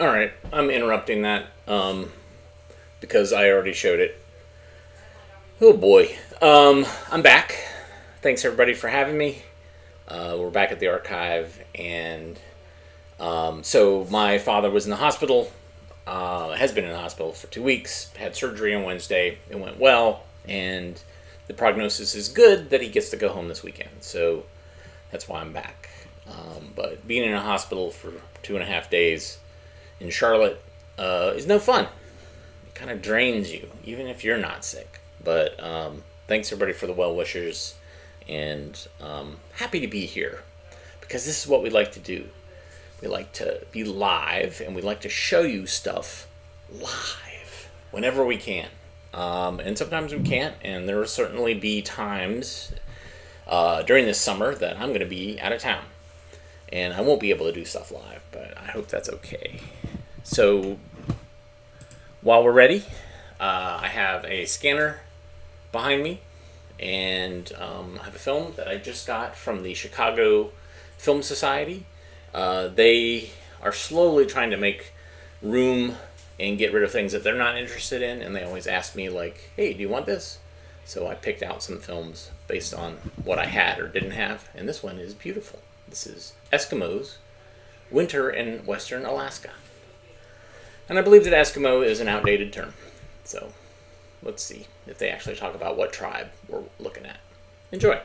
All right, I'm interrupting that because I already showed it. Oh boy, I'm back. Thanks everybody for having me. We're back at the archive, and so my father was in the hospital. Has been in the hospital for 2 weeks. Had surgery on Wednesday. It went well, and the prognosis is good that he gets to go home this weekend. So that's why I'm back. But being in a hospital for 2.5 days in Charlotte is no fun. It kind of drains you, even if you're not sick. But thanks everybody for the well wishers, and happy to be here because this is what we like to do. We like to be live, and we like to show you stuff live whenever we can. And sometimes we can't, and there will certainly be times during this summer that I'm going to be out of town, and I won't be able to do stuff live, but I hope that's okay. So while we're ready, I have a scanner behind me, and I have a film that I just got from the Chicago Film Society. They are slowly trying to make room and get rid of things that they're not interested in, and they always ask me, like, hey, do you want this? So I picked out some films based on what I had or didn't have, and this one is beautiful. This is Eskimos, Winter in Western Alaska. And I believe that Eskimo is an outdated term. So let's see if they actually talk about what tribe we're looking at. Enjoy.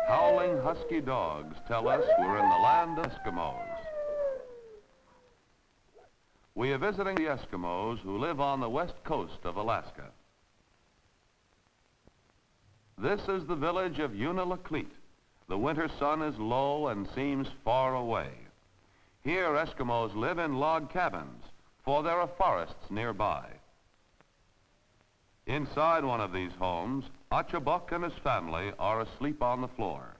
Howling husky dogs tell us we're in the land of Eskimos. We are visiting the Eskimos who live on the west coast of Alaska. This is the village of Unalakleet. The winter sun is low and seems far away. Here Eskimos live in log cabins, for there are forests nearby. Inside one of these homes, Achabuk and his family are asleep on the floor.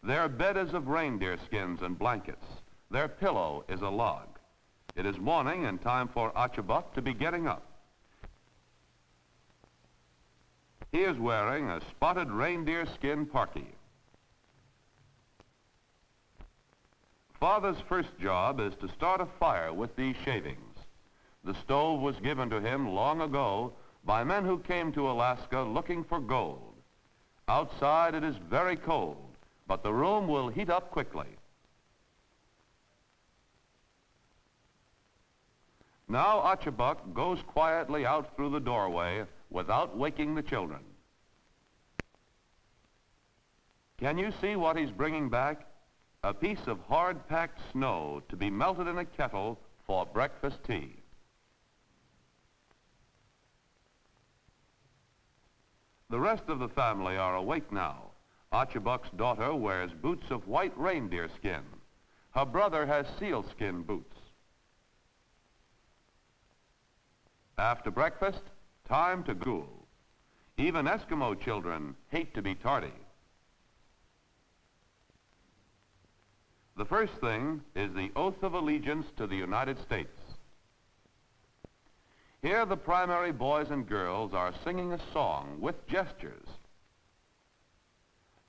Their bed is of reindeer skins and blankets. Their pillow is a log. It is morning and time for Achabuk to be getting up. He is wearing a spotted reindeer skin parkie. Father's first job is to start a fire with these shavings. The stove was given to him long ago by men who came to Alaska looking for gold. Outside it is very cold, but the room will heat up quickly. Now Achabuk goes quietly out through the doorway without waking the children. Can you see what he's bringing back? A piece of hard-packed snow to be melted in a kettle for breakfast tea. The rest of the family are awake now. Achabuk's daughter wears boots of white reindeer skin. Her brother has sealskin boots. After breakfast, time to school. Even Eskimo children hate to be tardy. The first thing is the oath of allegiance to the United States. Here the primary boys and girls are singing a song with gestures.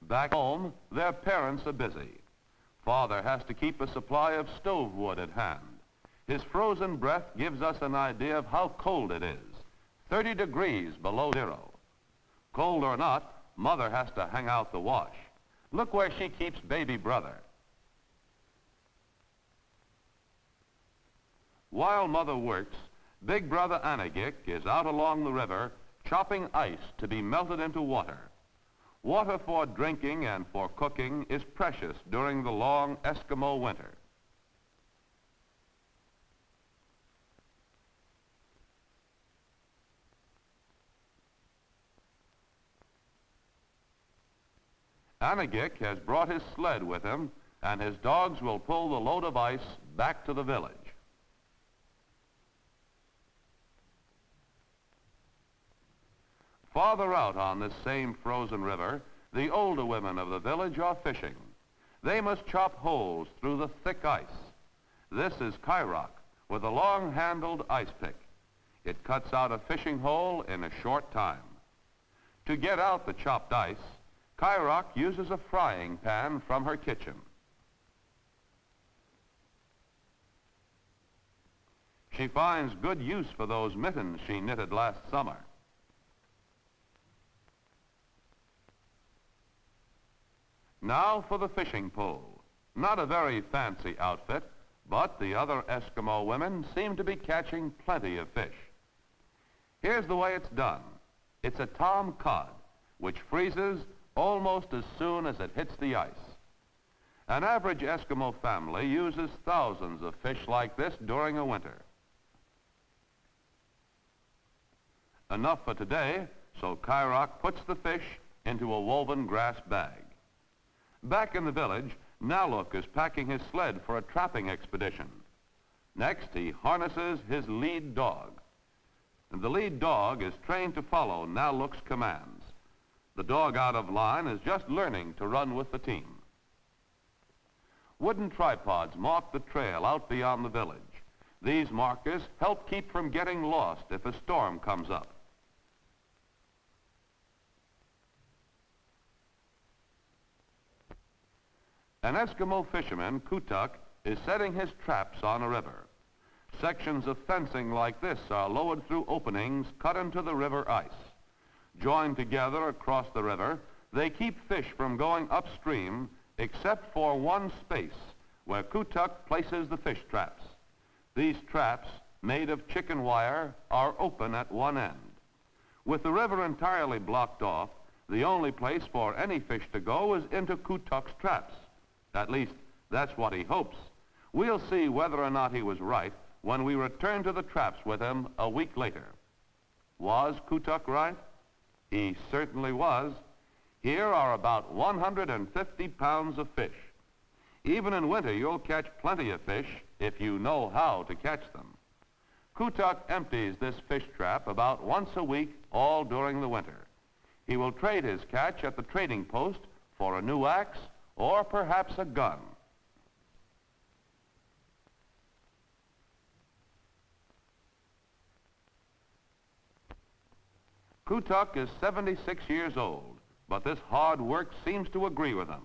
Back home, their parents are busy. Father has to keep a supply of stove wood at hand. His frozen breath gives us an idea of how cold it is, 30 degrees below zero. Cold or not, Mother has to hang out the wash. Look where she keeps baby brother. While Mother works, Big Brother Anagik is out along the river chopping ice to be melted into water. Water for drinking and for cooking is precious during the long Eskimo winter. Anagik has brought his sled with him and his dogs will pull the load of ice back to the village. Farther out on this same frozen river, the older women of the village are fishing. They must chop holes through the thick ice. This is Kyrock with a long-handled ice pick. It cuts out a fishing hole in a short time. To get out the chopped ice, Kyrock uses a frying pan from her kitchen. She finds good use for those mittens she knitted last summer. Now for the fishing pole. Not a very fancy outfit, but the other Eskimo women seem to be catching plenty of fish. Here's the way it's done. It's a tom cod, which freezes almost as soon as it hits the ice. An average Eskimo family uses thousands of fish like this during a winter. Enough for today, so Kyrock puts the fish into a woven grass bag. Back in the village, Naluk is packing his sled for a trapping expedition. Next, he harnesses his lead dog. And the lead dog is trained to follow Naluk's commands. The dog out of line is just learning to run with the team. Wooden tripods mark the trail out beyond the village. These markers help keep from getting lost if a storm comes up. An Eskimo fisherman, Kutuk, is setting his traps on a river. Sections of fencing like this are lowered through openings cut into the river ice. Joined together across the river, they keep fish from going upstream except for one space where Kutuk places the fish traps. These traps, made of chicken wire, are open at one end. With the river entirely blocked off, the only place for any fish to go is into Kutuk's traps. At least, that's what he hopes. We'll see whether or not he was right when we return to the traps with him a week later. Was Kutuk right? He certainly was. Here are about 150 pounds of fish. Even in winter, you'll catch plenty of fish if you know how to catch them. Kutuk empties this fish trap about once a week all during the winter. He will trade his catch at the trading post for a new axe or perhaps a gun. Kutuk is 76 years old, but this hard work seems to agree with him.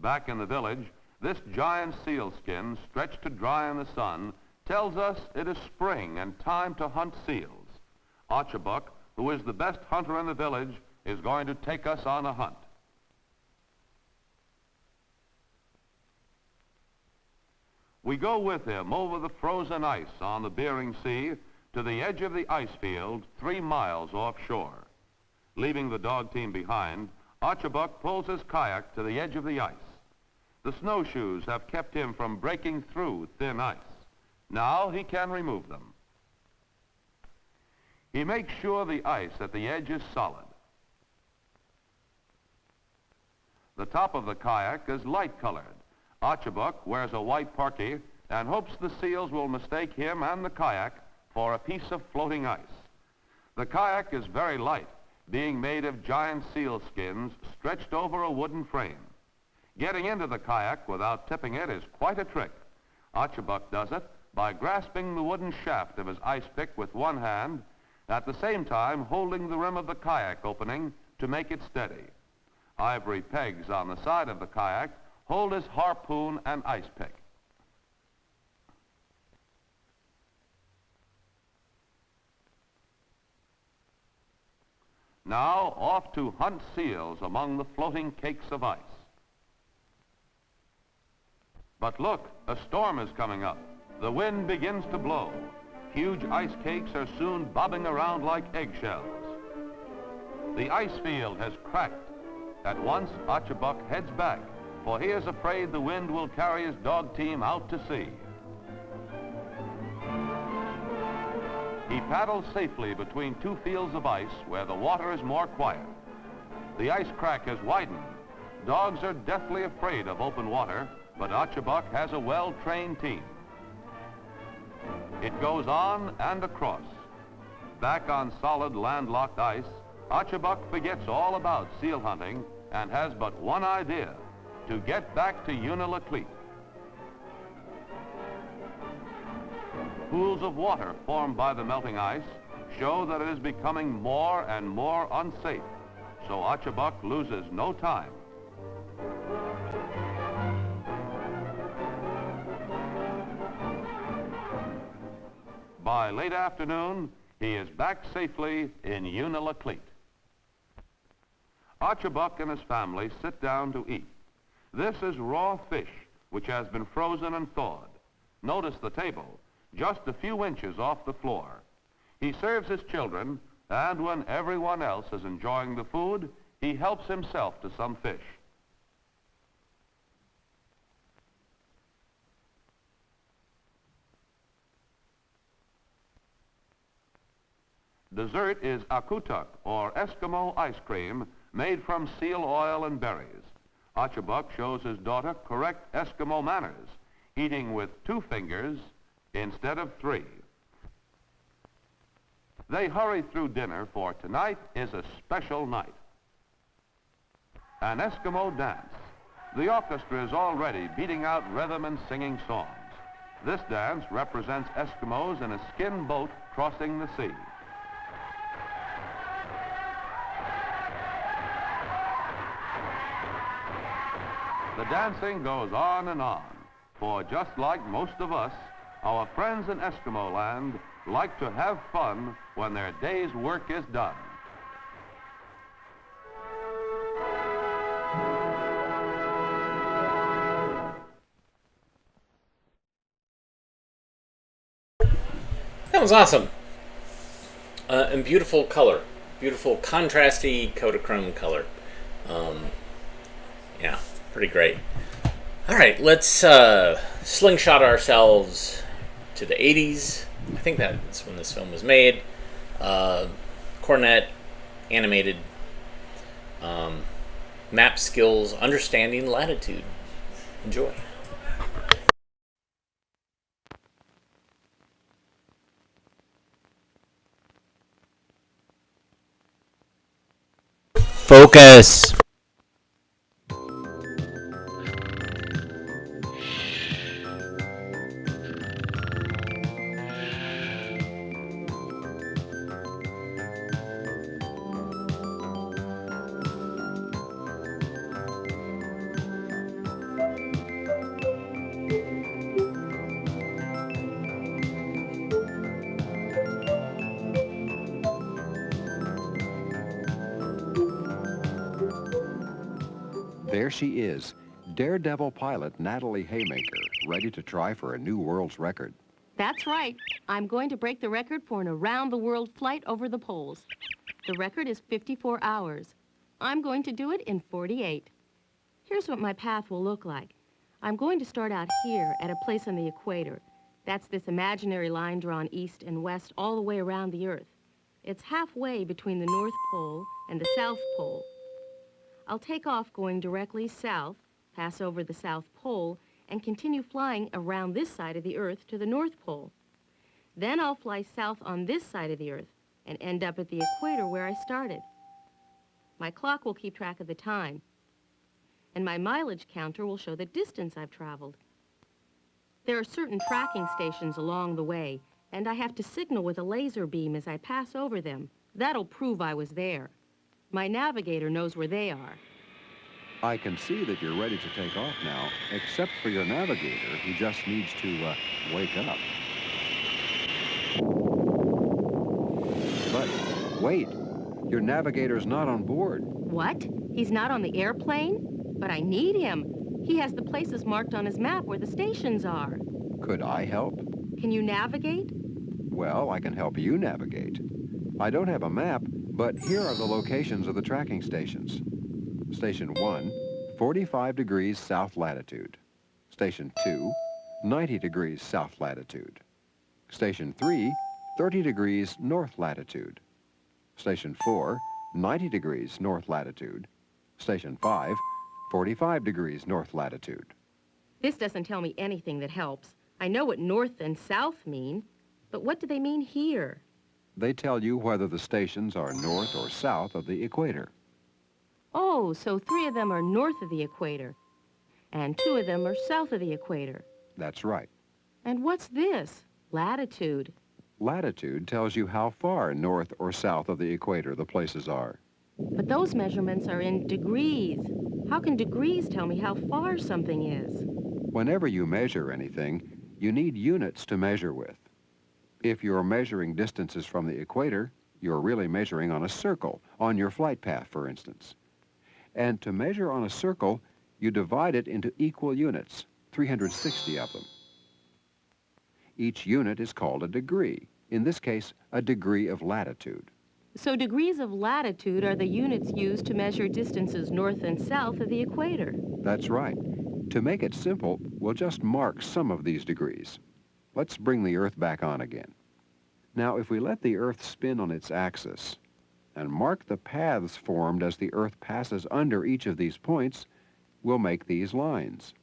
Back in the village, this giant seal skin, stretched to dry in the sun, tells us it is spring and time to hunt seals. Archibald, who is the best hunter in the village, is going to take us on a hunt. We go with him over the frozen ice on the Bering Sea to the edge of the ice field 3 miles offshore. Leaving the dog team behind, Archibald pulls his kayak to the edge of the ice. The snowshoes have kept him from breaking through thin ice. Now he can remove them. He makes sure the ice at the edge is solid. The top of the kayak is light-colored. Archibald wears a white parkie and hopes the seals will mistake him and the kayak for a piece of floating ice. The kayak is very light, being made of giant seal skins stretched over a wooden frame. Getting into the kayak without tipping it is quite a trick. Archibald does it by grasping the wooden shaft of his ice pick with one hand, at the same time holding the rim of the kayak opening to make it steady. Ivory pegs on the side of the kayak hold his harpoon and ice pick. Now off to hunt seals among the floating cakes of ice. But look, a storm is coming up. The wind begins to blow. Huge ice cakes are soon bobbing around like eggshells. The ice field has cracked. At once, Archibald heads back, for he is afraid the wind will carry his dog team out to sea. He paddles safely between 2 fields of ice where the water is more quiet. The ice crack has widened. Dogs are deathly afraid of open water, but Achabuck has a well-trained team. It goes on and across. Back on solid landlocked ice, Achabuck forgets all about seal hunting and has but one idea: to get back to Unalakleet. Pools of water formed by the melting ice show that it is becoming more and more unsafe, so Achabuck loses no time. By late afternoon, he is back safely in Unalakleet. Achabuck and his family sit down to eat. This is raw fish, which has been frozen and thawed. Notice the table, just a few inches off the floor. He serves his children, and when everyone else is enjoying the food, he helps himself to some fish. Dessert is akutuk, or Eskimo ice cream, made from seal oil and berries. Achabuck shows his daughter correct Eskimo manners, eating with 2 fingers instead of 3. They hurry through dinner, for tonight is a special night. An Eskimo dance. The orchestra is already beating out rhythm and singing songs. This dance represents Eskimos in a skin boat crossing the sea. The dancing goes on and on, for just like most of us, our friends in Eskimo land like to have fun when their day's work is done. That was awesome. And beautiful color. Beautiful contrasty Kodachrome color. Yeah, pretty great. All right, let's slingshot ourselves to the 80s. I think that's when this film was made. Cornet, animated. Map skills, understanding latitude. Enjoy. Focus. There she is, daredevil pilot Natalie Haymaker, ready to try for a new world's record. That's right. I'm going to break the record for an around-the-world flight over the poles. The record is 54 hours. I'm going to do it in 48. Here's what my path will look like. I'm going to start out here at a place on the equator. That's this imaginary line drawn east and west all the way around the Earth. It's halfway between the North Pole and the South Pole. I'll take off going directly south, pass over the South Pole, and continue flying around this side of the Earth to the North Pole. Then I'll fly south on this side of the Earth and end up at the equator where I started. My clock will keep track of the time, and my mileage counter will show the distance I've traveled. There are certain tracking stations along the way, and I have to signal with a laser beam as I pass over them. That'll prove I was there. My navigator knows where they are. I can see that you're ready to take off now, except for your navigator, who just needs to wake up. But wait, your navigator's not on board. What? He's not on the airplane? But I need him. He has the places marked on his map where the stations are. Could I help? Can you navigate? Well, I can help you navigate. I don't have a map, but here are the locations of the tracking stations. Station 1, 45 degrees south latitude. Station 2, 90 degrees south latitude. Station 3, 30 degrees north latitude. Station 4, 90 degrees north latitude. Station 5, 45 degrees north latitude. This doesn't tell me anything that helps. I know what north and south mean, but what do they mean here? They tell you whether the stations are north or south of the equator. Oh, so 3 of them are north of the equator, and 2 of them are south of the equator. That's right. And what's this? Latitude. Latitude tells you how far north or south of the equator the places are. But those measurements are in degrees. How can degrees tell me how far something is? Whenever you measure anything, you need units to measure with. If you're measuring distances from the equator, you're really measuring on a circle, on your flight path, for instance. And to measure on a circle, you divide it into equal units, 360 of them. Each unit is called a degree, in this case, a degree of latitude. So degrees of latitude are the units used to measure distances north and south of the equator. That's right. To make it simple, we'll just mark some of these degrees. Let's bring the Earth back on again. Now, if we let the Earth spin on its axis and mark the paths formed as the Earth passes under each of these points, we'll make these lines.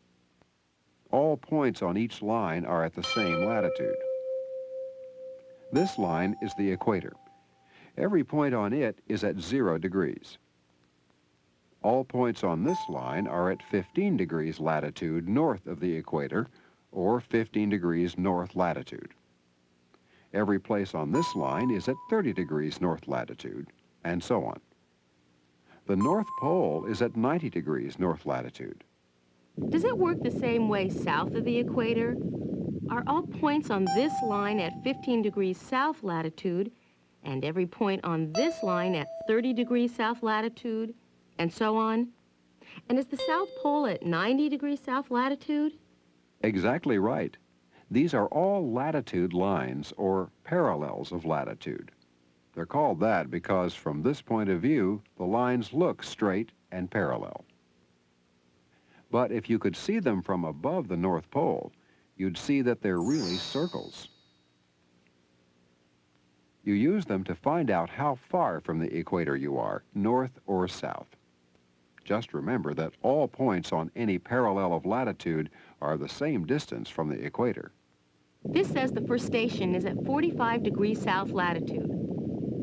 All points on each line are at the same latitude. This line is the equator. Every point on it is at 0 degrees. All points on this line are at 15 degrees latitude north of the equator, or 15 degrees north latitude. Every place on this line is at 30 degrees north latitude, and so on. The North Pole is at 90 degrees north latitude. Does it work the same way south of the equator? Are all points on this line at 15 degrees south latitude, and every point on this line at 30 degrees south latitude, and so on? And is the South Pole at 90 degrees south latitude? Exactly right. These are all latitude lines, or parallels of latitude. They're called that because from this point of view, the lines look straight and parallel. But if you could see them from above the North Pole, you'd see that they're really circles. You use them to find out how far from the equator you are, north or south. Just remember that all points on any parallel of latitude are the same distance from the equator. This says the first station is at 45 degrees south latitude.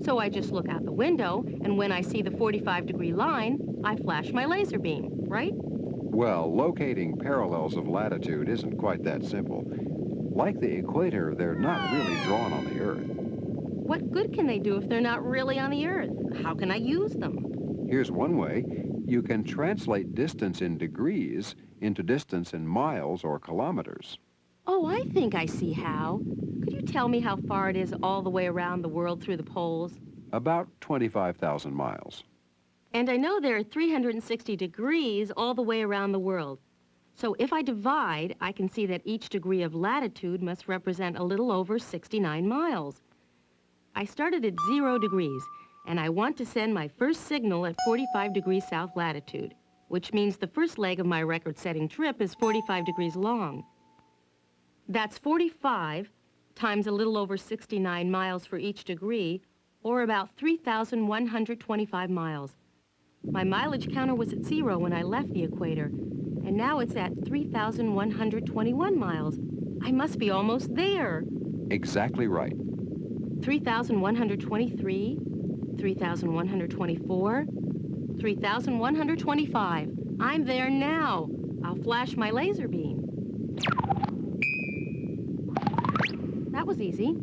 So I just look out the window, and when I see the 45-degree line, I flash my laser beam, right? Well, locating parallels of latitude isn't quite that simple. Like the equator, they're not really drawn on the Earth. What good can they do if they're not really on the Earth? How can I use them? Here's one way. You can translate distance in degrees into distance in miles or kilometers. Oh, I think I see how. Could you tell me how far it is all the way around the world through the poles? About 25,000 miles. And I know there are 360 degrees all the way around the world. So if I divide, I can see that each degree of latitude must represent a little over 69 miles. I started at 0 degrees, and I want to send my first signal at 45 degrees south latitude, which means the first leg of my record-setting trip is 45 degrees long. That's 45 times a little over 69 miles for each degree, or about 3,125 miles. My mileage counter was at 0 when I left the equator, and now it's at 3,121 miles. I must be almost there. Exactly right. 3,123, 3,124, 3,125. I'm there now. I'll flash my laser beam. That was easy.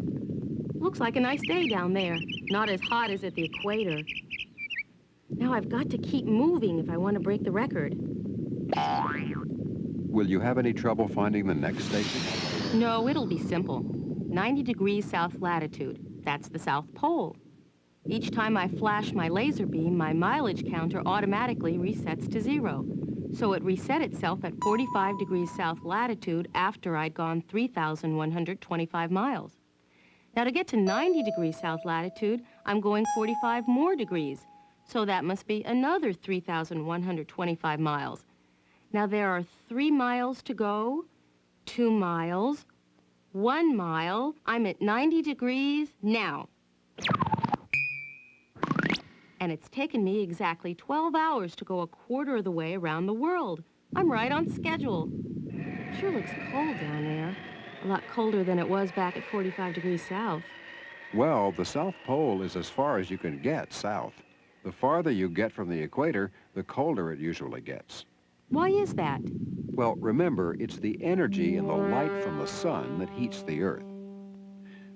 Looks like a nice day down there. Not as hot as at the equator. Now I've got to keep moving if I want to break the record. Will you have any trouble finding the next station? No, it'll be simple. 90 degrees south latitude. That's the South Pole. Each time I flash my laser beam, my mileage counter automatically resets to 0. So it reset itself at 45 degrees south latitude after I'd gone 3,125 miles. Now to get to 90 degrees south latitude, I'm going 45 more degrees. So that must be another 3,125 miles. Now there are 3 miles to go, 2 miles, 1 mile. I'm at 90 degrees now. And it's taken me exactly 12 hours to go a quarter of the way around the world. I'm right on schedule. Sure looks cold down there. A lot colder than it was back at 45 degrees south. Well, the South Pole is as far as you can get south. The farther you get from the equator, the colder it usually gets. Why is that? Well, remember, it's the energy and the light from the sun that heats the Earth.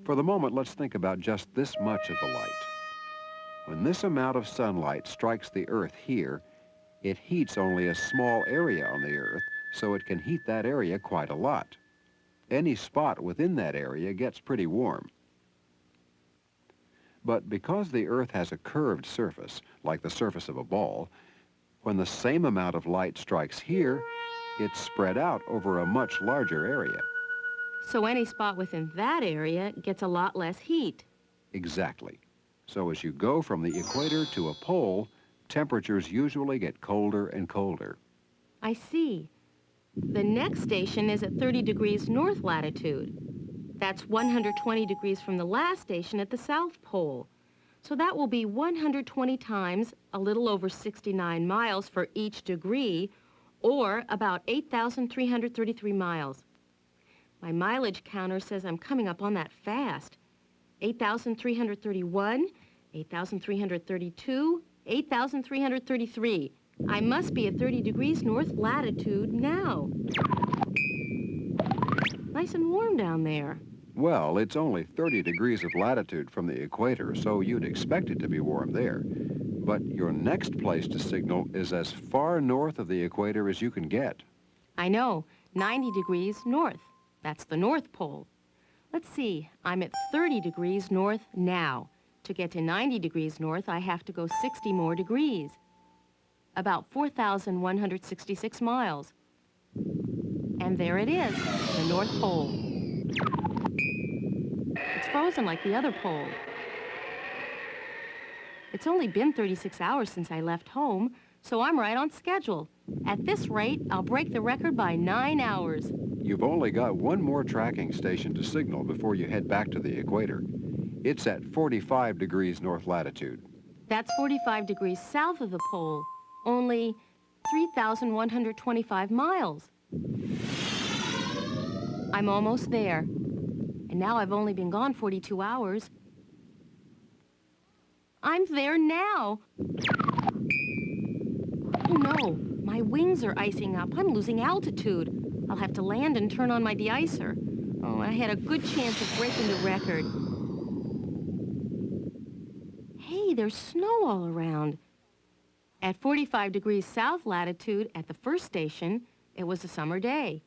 For the moment, let's think about just this much of the light. When this amount of sunlight strikes the Earth here, it heats only a small area on the Earth, so it can heat that area quite a lot. Any spot within that area gets pretty warm. But because the Earth has a curved surface, like the surface of a ball, when the same amount of light strikes here, it's spread out over a much larger area. So any spot within that area gets a lot less heat. Exactly. So as you go from the equator to a pole, temperatures usually get colder and colder. I see. The next station is at 30 degrees north latitude. That's 120 degrees from the last station at the South Pole. So that will be 120 times a little over 69 miles for each degree, or about 8,333 miles. My mileage counter says I'm coming up on that fast. 8,331, 8,332, 8,333. I must be at 30 degrees north latitude now. Nice and warm down there. Well, it's only 30 degrees of latitude from the equator, so you'd expect it to be warm there. But your next place to signal is as far north of the equator as you can get. I know, 90 degrees north. That's the North Pole. Let's see, I'm at 30 degrees north now. To get to 90 degrees north, I have to go 60 more degrees. About 4,166 miles. And there it is, the North Pole. It's frozen like the other pole. It's only been 36 hours since I left home, so I'm right on schedule. At this rate, I'll break the record by 9 hours. You've only got one more tracking station to signal before you head back to the equator. It's at 45 degrees north latitude. That's 45 degrees south of the pole, only 3,125 miles. I'm almost there. And now I've only been gone 42 hours. I'm there now. Oh no, my wings are icing up. I'm losing altitude. I'll have to land and turn on my de-icer. Oh, I had a good chance of breaking the record. Hey, there's snow all around. At 45 degrees south latitude at the first station, it was a summer day.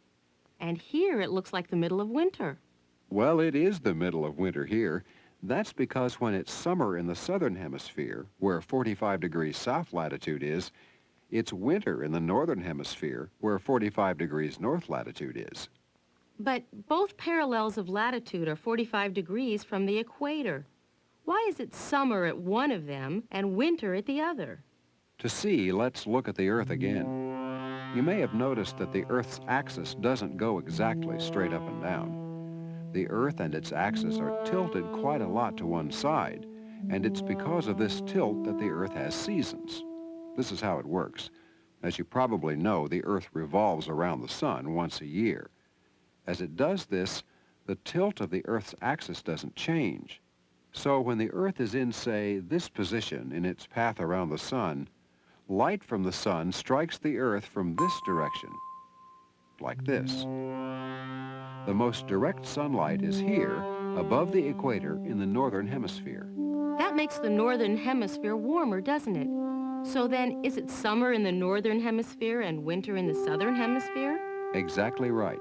And here it looks like the middle of winter. Well, it is the middle of winter here. That's because when it's summer in the southern hemisphere, where 45 degrees south latitude is, it's winter in the northern hemisphere, where 45 degrees north latitude is. But both parallels of latitude are 45 degrees from the equator. Why is it summer at one of them and winter at the other? To see, let's look at the Earth again. You may have noticed that the Earth's axis doesn't go exactly straight up and down. The Earth and its axis are tilted quite a lot to one side, and it's because of this tilt that the Earth has seasons. This is how it works. As you probably know, the Earth revolves around the sun once a year. As it does this, the tilt of the Earth's axis doesn't change. So when the Earth is in, say, this position in its path around the sun, light from the sun strikes the Earth from this direction, like this. The most direct sunlight is here, above the equator in the northern hemisphere. That makes the northern hemisphere warmer, doesn't it? So then, is it summer in the northern hemisphere and winter in the southern hemisphere? Exactly right.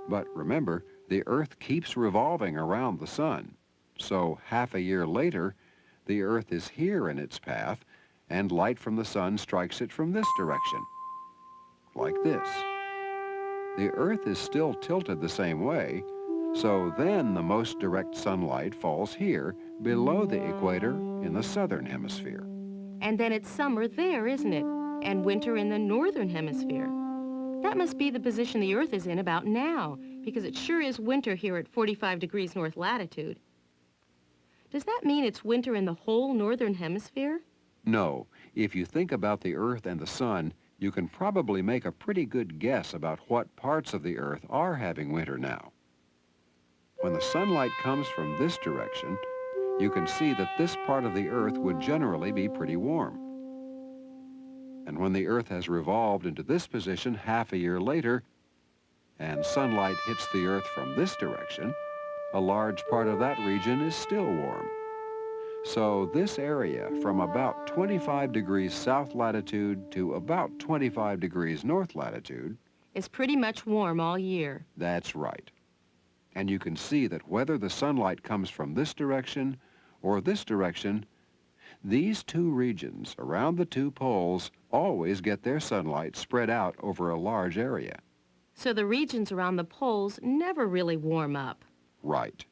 But remember, the Earth keeps revolving around the sun. So half a year later, the Earth is here in its path, and light from the sun strikes it from this direction, like this. The Earth is still tilted the same way, so then the most direct sunlight falls here, below the equator in the southern hemisphere. And then it's summer there, isn't it? And winter in the northern hemisphere. That must be the position the Earth is in about now, because it sure is winter here at 45 degrees north latitude. Does that mean it's winter in the whole northern hemisphere? No, if you think about the Earth and the Sun, you can probably make a pretty good guess about what parts of the Earth are having winter now. When the sunlight comes from this direction, you can see that this part of the Earth would generally be pretty warm. And when the Earth has revolved into this position half a year later, and sunlight hits the Earth from this direction, a large part of that region is still warm. So this area, from about 25 degrees south latitude to about 25 degrees north latitude, It's pretty much warm all year. that's right. And you can see that whether the sunlight comes from this direction or this direction, these two regions around the two poles always get their sunlight spread out over a large area. So the regions around the poles never really warm up. Right.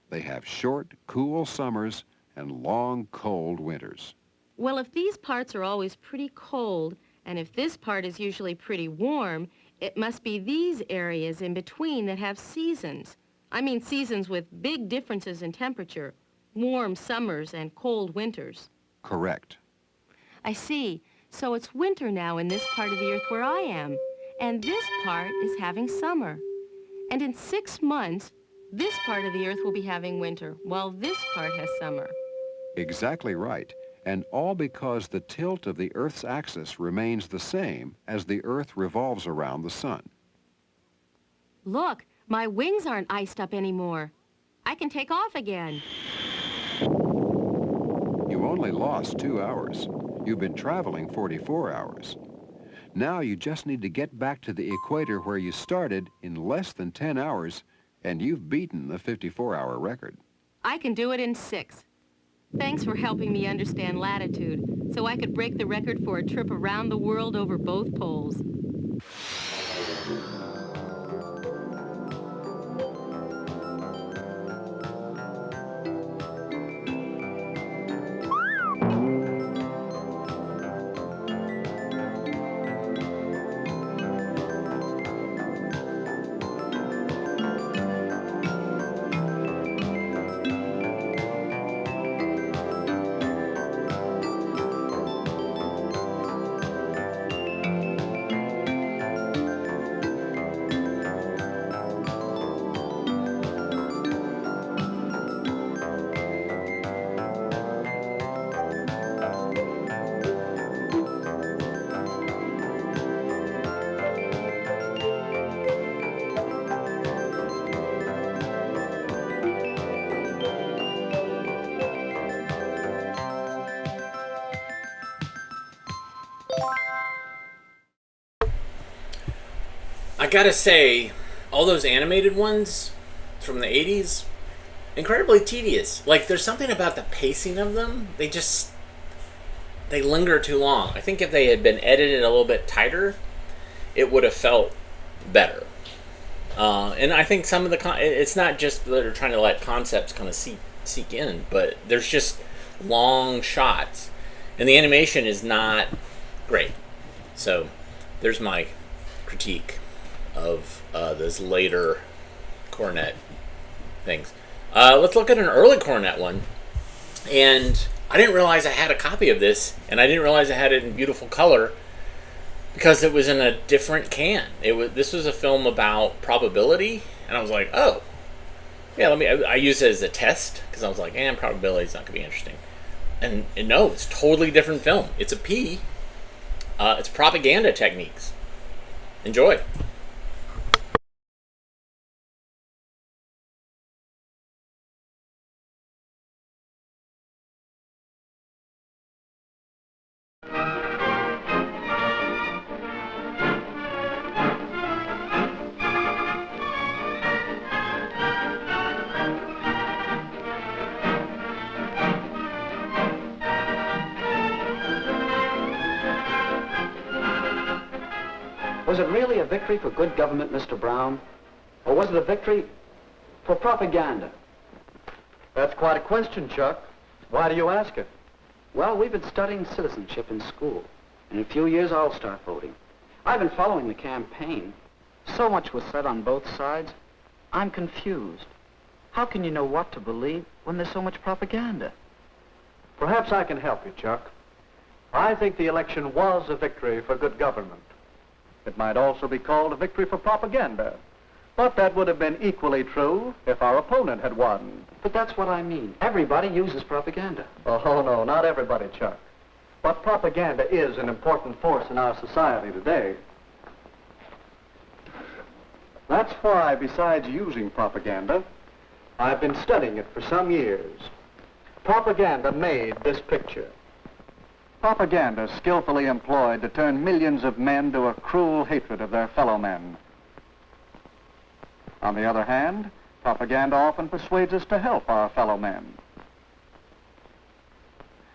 They have short, cool summers and long, cold winters. Well, if these parts are always pretty cold, and if this part is usually pretty warm, it must be these areas in between that have seasons. I mean seasons with big differences in temperature, warm summers and cold winters. Correct. I see. So it's winter now in this part of the Earth where I am, and this part is having summer. And in 6 months, this part of the Earth will be having winter, while this part has summer. Exactly right. And all because the tilt of the Earth's axis remains the same as the Earth revolves around the sun. Look, my wings aren't iced up anymore. I can take off again. You only lost 2 hours. You've been traveling 44 hours. Now you just need to get back to the equator where you started in less than 10 hours, and you've beaten the 54-hour record. I can do it in 6. Thanks for helping me understand latitude, so I could break the record for a trip around the world over both poles. I gotta say, all those animated ones from the 80s, incredibly tedious. Like, there's something about the pacing of them. They linger too long. I think if they had been edited a little bit tighter, it would have felt better. And I think some of it's not just that they're trying to let concepts kind of seek in, but there's just long shots. And the animation is not great. So, there's my critique of those later cornet things. Let's look at an early cornet one. And I didn't realize I had a copy of this, and I didn't realize I had it in beautiful color because it was in a different can. This was a film about probability, and I was like, oh, yeah. I used it as a test because I was like, probability is not gonna be interesting. And no, it's a totally different film. It's a P. It's propaganda techniques. Enjoy. Was it really a victory for good government, Mr. Brown? Or was it a victory for propaganda? That's quite a question, Chuck. Why do you ask it? Well, we've been studying citizenship in school. In a few years, I'll start voting. I've been following the campaign. So much was said on both sides. I'm confused. How can you know what to believe when there's so much propaganda? Perhaps I can help you, Chuck. I think the election was a victory for good government. It might also be called a victory for propaganda. But that would have been equally true if our opponent had won. But that's what I mean. Everybody uses propaganda. Oh, no, not everybody, Chuck. But propaganda is an important force in our society today. That's why, besides using propaganda, I've been studying it for some years. Propaganda made this picture. Propaganda skillfully employed to turn millions of men to a cruel hatred of their fellow men. On the other hand, propaganda often persuades us to help our fellow men.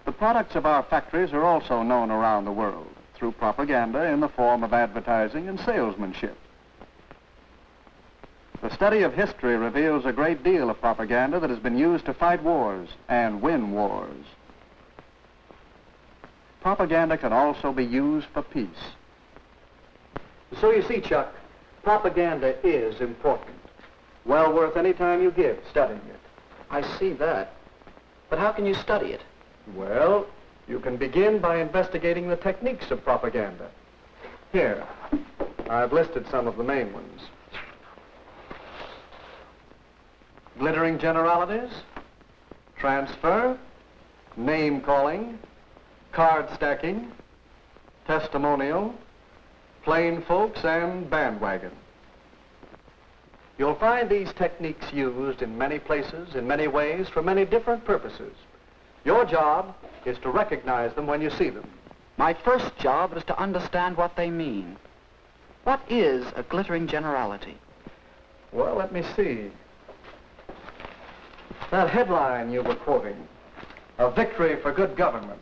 The products of our factories are also known around the world through propaganda in the form of advertising and salesmanship. The study of history reveals a great deal of propaganda that has been used to fight wars and win wars. Propaganda can also be used for peace. So you see, Chuck, propaganda is important. Well worth any time you give studying it. I see that. But how can you study it? Well, you can begin by investigating the techniques of propaganda. Here, I've listed some of the main ones. Glittering generalities, transfer, name-calling, card stacking, testimonial, plain folks, and bandwagon. You'll find these techniques used in many places, in many ways, for many different purposes. Your job is to recognize them when you see them. My first job is to understand what they mean. What is a glittering generality? Well, let me see. That headline you were quoting, a victory for good government.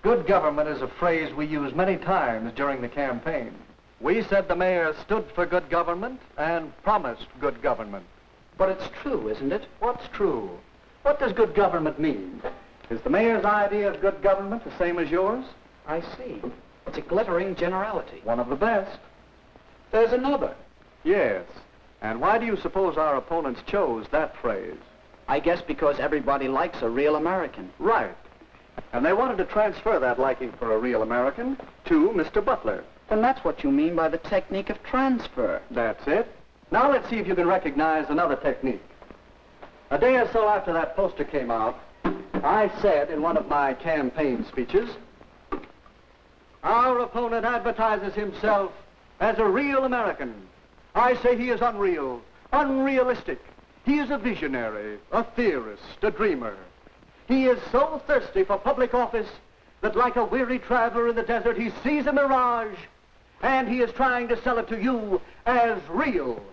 Good government is a phrase we use many times during the campaign. We said the mayor stood for good government and promised good government. But it's true, isn't it? What's true? What does good government mean? Is the mayor's idea of good government the same as yours? I see. It's a glittering generality. One of the best. There's another. Yes. And why do you suppose our opponents chose that phrase? I guess because everybody likes a real American. Right. And they wanted to transfer that liking for a real American to Mr. Butler. And that's what you mean by the technique of transfer. That's it. Now let's see if you can recognize another technique. A day or so after that poster came out, I said in one of my campaign speeches, our opponent advertises himself as a real American. I say he is unreal, unrealistic. He is a visionary, a theorist, a dreamer. He is so thirsty for public office that like a weary traveler in the desert, he sees a mirage, and he is trying to sell it to you as real.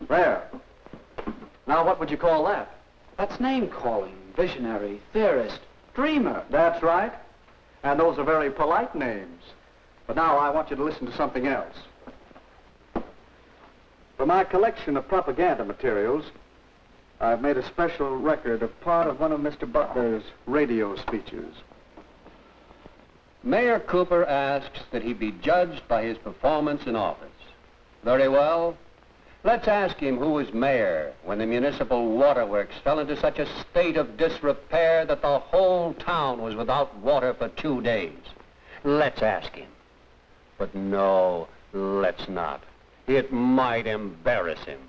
There. Now, what would you call that? That's name-calling, visionary, theorist, dreamer. That's right. And those are very polite names. But now I want you to listen to something else. For my collection of propaganda materials, I've made a special record of part of one of Mr. Butler's radio speeches. Mayor Cooper asks that he be judged by his performance in office. Very well. Let's ask him who was mayor when the municipal waterworks fell into such a state of disrepair that the whole town was without water for 2 days. Let's ask him. But no, let's not. It might embarrass him.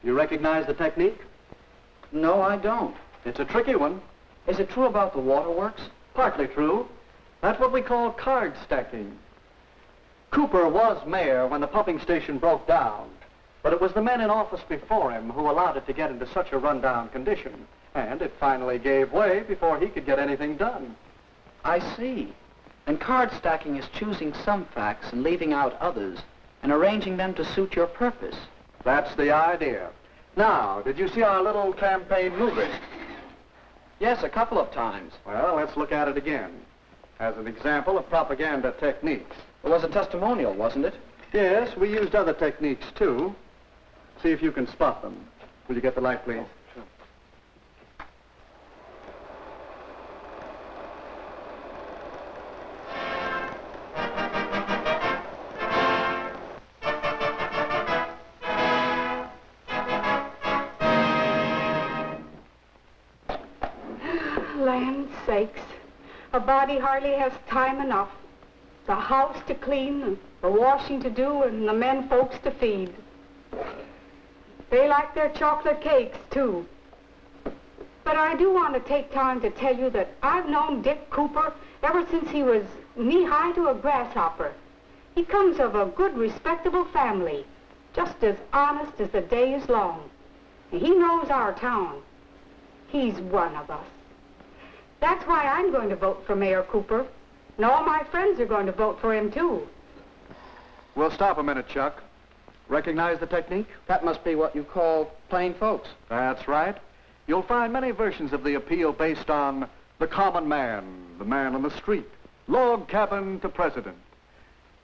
You recognize the technique? No, I don't. It's a tricky one. Is it true about the waterworks? Partly true. That's what we call card stacking. Cooper was mayor when the pumping station broke down, but it was the men in office before him who allowed it to get into such a rundown condition, and it finally gave way before he could get anything done. I see. And card stacking is choosing some facts and leaving out others, and arranging them to suit your purpose. That's the idea. Now, did you see our little campaign movie? Yes, a couple of times. Well, let's look at it again as an example of propaganda techniques. It was a testimonial, wasn't it? Yes, we used other techniques, too. See if you can spot them. Will you get the light, please? Sure. land sakes. A body hardly has time enough. The house to clean, and the washing to do, and the men folks to feed. They like their chocolate cakes, too. But I do want to take time to tell you that I've known Dick Cooper ever since he was knee-high to a grasshopper. He comes of a good, respectable family, just as honest as the day is long. And he knows our town. He's one of us. That's why I'm going to vote for Mayor Cooper. And all my friends are going to vote for him, too. We'll stop a minute, Chuck. Recognize the technique? That must be what you call plain folks. That's right. You'll find many versions of the appeal based on the common man, the man on the street, log cabin to president.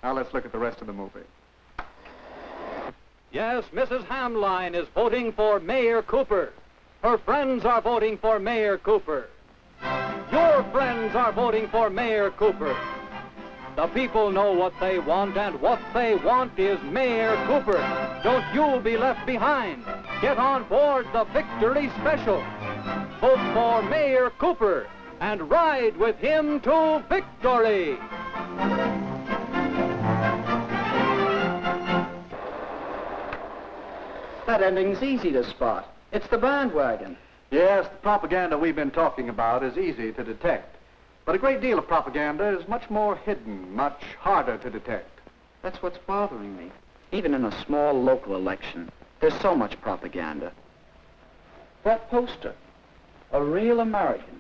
Now let's look at the rest of the movie. Yes, Mrs. Hamline is voting for Mayor Cooper. Her friends are voting for Mayor Cooper. Your friends are voting for Mayor Cooper. The people know what they want, and what they want is Mayor Cooper. Don't you be left behind. Get on board the Victory Special. Vote for Mayor Cooper and ride with him to victory. That ending's easy to spot. It's the bandwagon. Yes, the propaganda we've been talking about is easy to detect. But a great deal of propaganda is much more hidden, much harder to detect. That's what's bothering me. Even in a small local election, there's so much propaganda. That poster, a real American.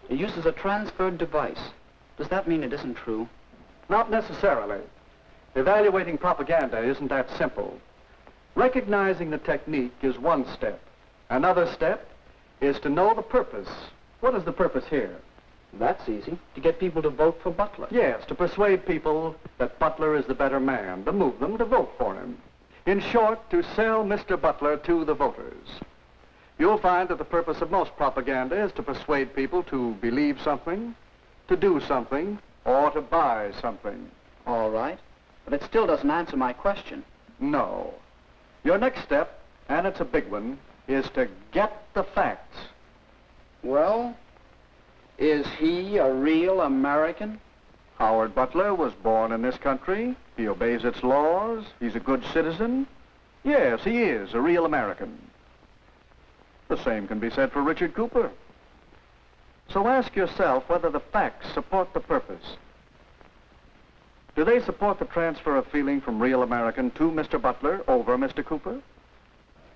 It uses a transferred device. Does that mean it isn't true? Not necessarily. Evaluating propaganda isn't that simple. Recognizing the technique is one step. Another step is to know the purpose. What is the purpose here? That's easy. To get people to vote for Butler. Yes, to persuade people that Butler is the better man, to move them to vote for him. In short, to sell Mr. Butler to the voters. You'll find that the purpose of most propaganda is to persuade people to believe something, to do something, or to buy something. All right. But it still doesn't answer my question. No. Your next step, and it's a big one, is to get the facts. Well, is he a real American? Howard Butler was born in this country. He obeys its laws. He's a good citizen. Yes, he is a real American. The same can be said for Richard Cooper. So ask yourself whether the facts support the purpose. Do they support the transfer of feeling from real American to Mr. Butler over Mr. Cooper?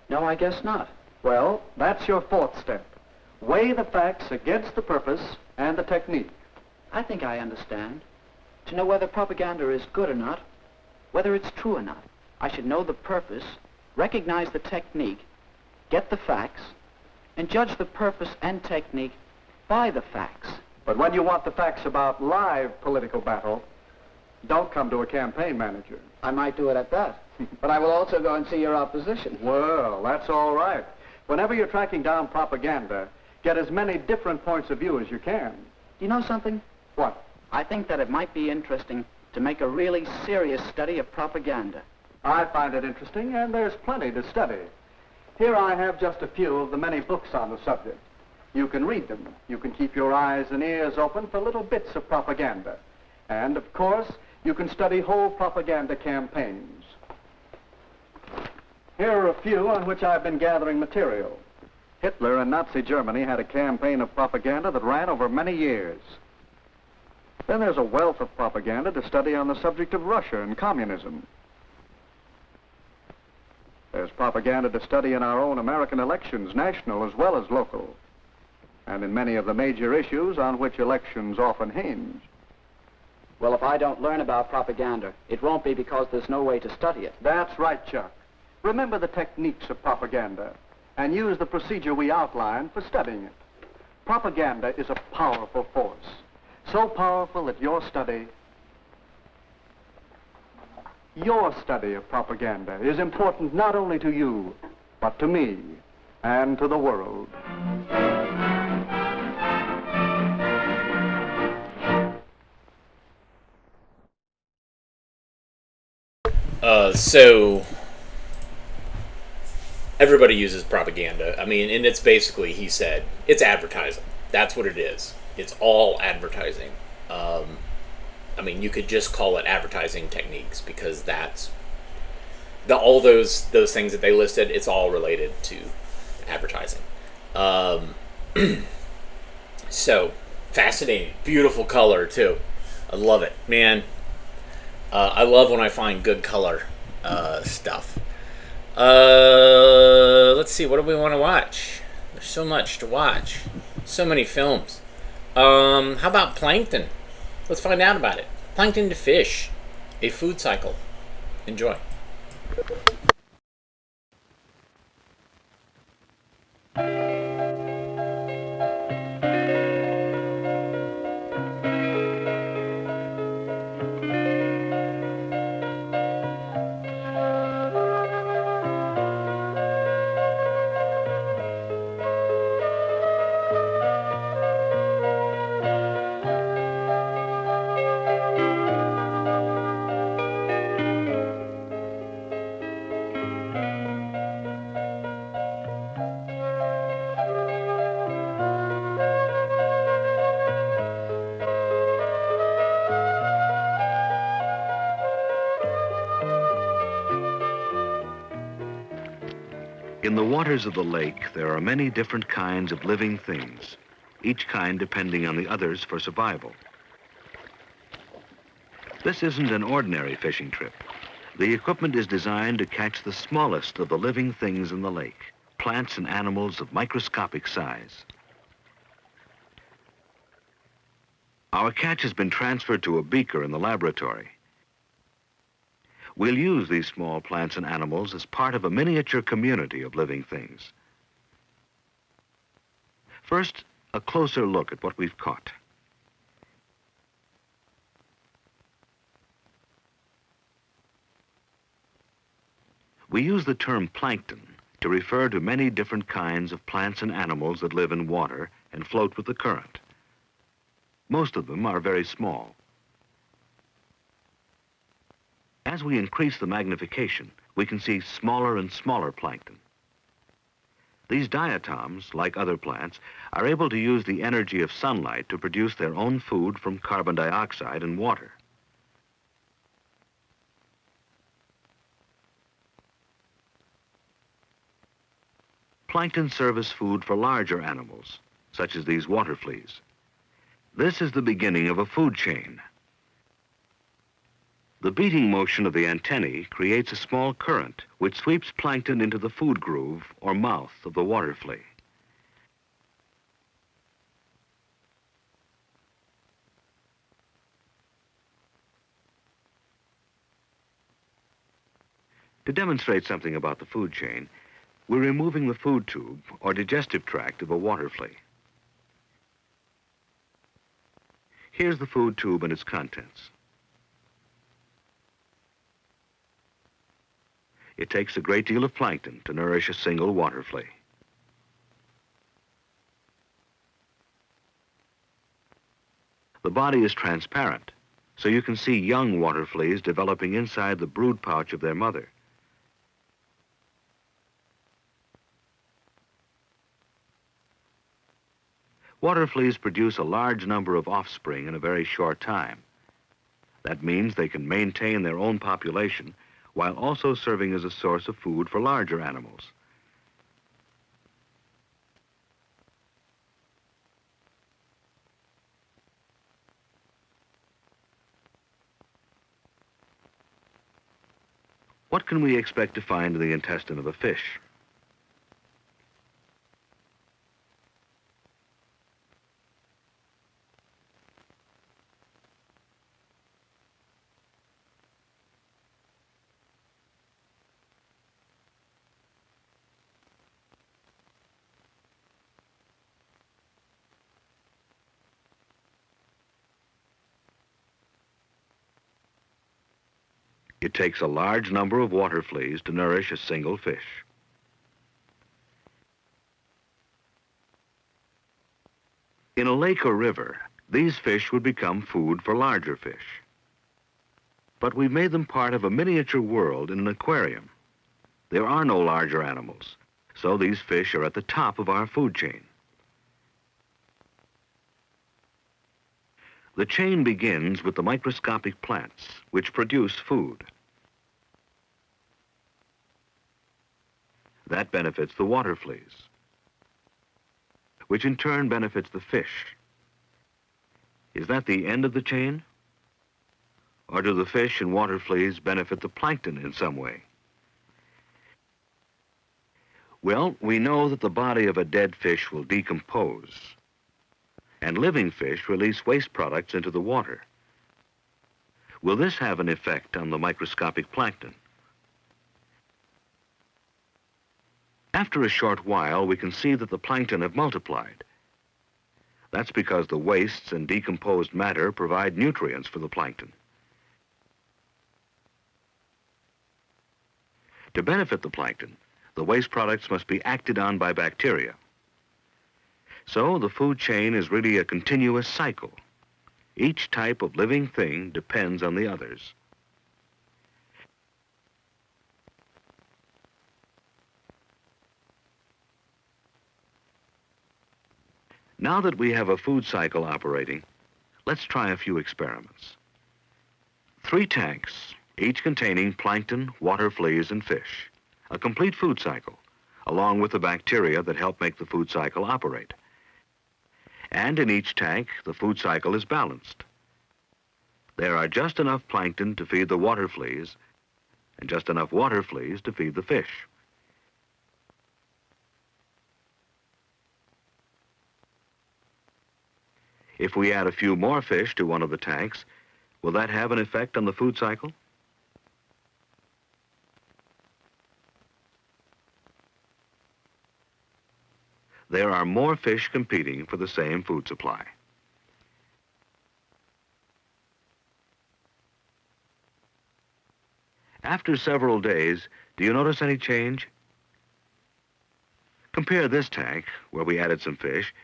No, I guess not. Well, that's your fourth step. Weigh the facts against the purpose and the technique. I think I understand. To know whether propaganda is good or not, whether it's true or not, I should know the purpose, recognize the technique, get the facts, and judge the purpose and technique by the facts. But when you want the facts about live political battle, don't come to a campaign manager. I might do it at that. But I will also go and see your opposition. Well, that's all right. Whenever you're tracking down propaganda, get as many different points of view as you can. Do you know something? What? I think that it might be interesting to make a really serious study of propaganda. I find it interesting, and there's plenty to study. Here I have just a few of the many books on the subject. You can read them. You can keep your eyes and ears open for little bits of propaganda. And, of course, you can study whole propaganda campaigns. Here are a few on which I've been gathering material. Hitler and Nazi Germany had a campaign of propaganda that ran over many years. Then there's a wealth of propaganda to study on the subject of Russia and communism. There's propaganda to study in our own American elections, national as well as local, and in many of the major issues on which elections often hinge. Well, if I don't learn about propaganda, it won't be because there's no way to study it. That's right, Chuck. Remember the techniques of propaganda and use the procedure we outlined for studying it. Propaganda is a powerful force, so powerful that your study of propaganda is important not only to you, but to me and to the world. So everybody uses propaganda. I mean, and it's basically, he said, it's advertising. That's what it is. It's all advertising. I mean, you could just call it advertising techniques, because that's all those things that they listed. It's all related to advertising. So fascinating, beautiful color too. I love it, man. I love when I find good color stuff. Let's see, what do we want to watch? There's so much to watch. So many films. How about Plankton? Let's find out about it. Plankton to fish, a food cycle. Enjoy. In the waters of the lake, there are many different kinds of living things, each kind depending on the others for survival. This isn't an ordinary fishing trip. The equipment is designed to catch the smallest of the living things in the lake, plants and animals of microscopic size. Our catch has been transferred to a beaker in the laboratory. We'll use these small plants and animals as part of a miniature community of living things. First, a closer look at what we've caught. We use the term plankton to refer to many different kinds of plants and animals that live in water and float with the current. Most of them are very small. As we increase the magnification, we can see smaller and smaller plankton. These diatoms, like other plants, are able to use the energy of sunlight to produce their own food from carbon dioxide and water. Plankton serve as food for larger animals, such as these water fleas. This is the beginning of a food chain. The beating motion of the antennae creates a small current which sweeps plankton into the food groove or mouth of the water flea. To demonstrate something about the food chain, we're removing the food tube or digestive tract of a water flea. Here's the food tube and its contents. It takes a great deal of plankton to nourish a single water flea. The body is transparent, so you can see young water fleas developing inside the brood pouch of their mother. Water fleas produce a large number of offspring in a very short time. That means they can maintain their own population while also serving as a source of food for larger animals. What can we expect to find in the intestine of a fish? It takes a large number of water fleas to nourish a single fish. In a lake or river, these fish would become food for larger fish. But we've made them part of a miniature world in an aquarium. There are no larger animals, so these fish are at the top of our food chain. The chain begins with the microscopic plants, which produce food. That benefits the water fleas, which in turn benefits the fish. Is that the end of the chain? Or do the fish and water fleas benefit the plankton in some way? Well, we know that the body of a dead fish will decompose, and living fish release waste products into the water. Will this have an effect on the microscopic plankton? After a short while, we can see that the plankton have multiplied. That's because the wastes and decomposed matter provide nutrients for the plankton. To benefit the plankton, the waste products must be acted on by bacteria. So the food chain is really a continuous cycle. Each type of living thing depends on the others. Now that we have a food cycle operating, let's try a few experiments. 3 tanks, each containing plankton, water fleas, and fish. A complete food cycle, along with the bacteria that help make the food cycle operate. And in each tank, the food cycle is balanced. There are just enough plankton to feed the water fleas, and just enough water fleas to feed the fish. If we add a few more fish to one of the tanks, will that have an effect on the food cycle? There are more fish competing for the same food supply. After several days, do you notice any change? Compare this tank, where we added some fish,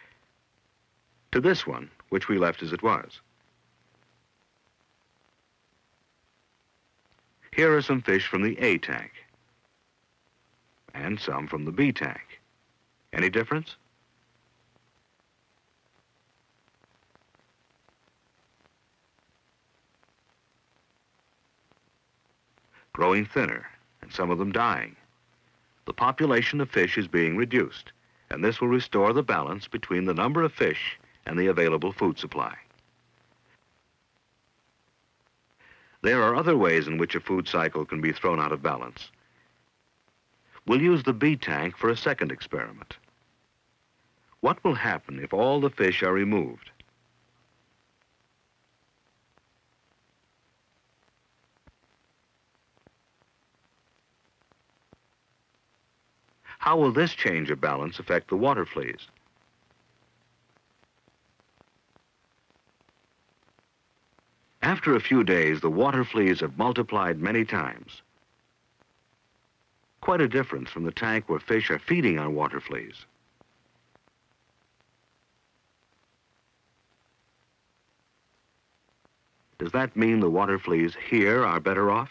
to this one, which we left as it was. Here are some fish from the A tank, and some from the B tank. Any difference? Growing thinner, and some of them dying. The population of fish is being reduced, and this will restore the balance between the number of fish and the available food supply. There are other ways in which a food cycle can be thrown out of balance. We'll use the B tank for a second experiment. What will happen if all the fish are removed? How will this change of balance affect the water fleas? After a few days, the water fleas have multiplied many times. Quite a difference from the tank where fish are feeding on water fleas. Does that mean the water fleas here are better off?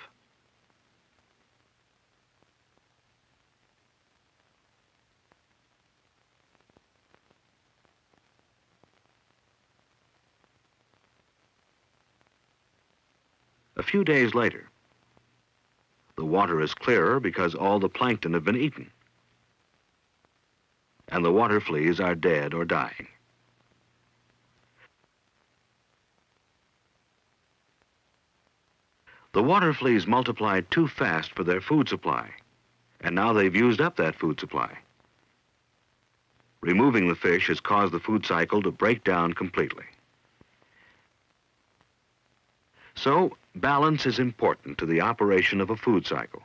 A few days later, the water is clearer because all the plankton have been eaten, and the water fleas are dead or dying. The water fleas multiplied too fast for their food supply, and now they've used up that food supply. Removing the fish has caused the food cycle to break down completely. So, balance is important to the operation of a food cycle.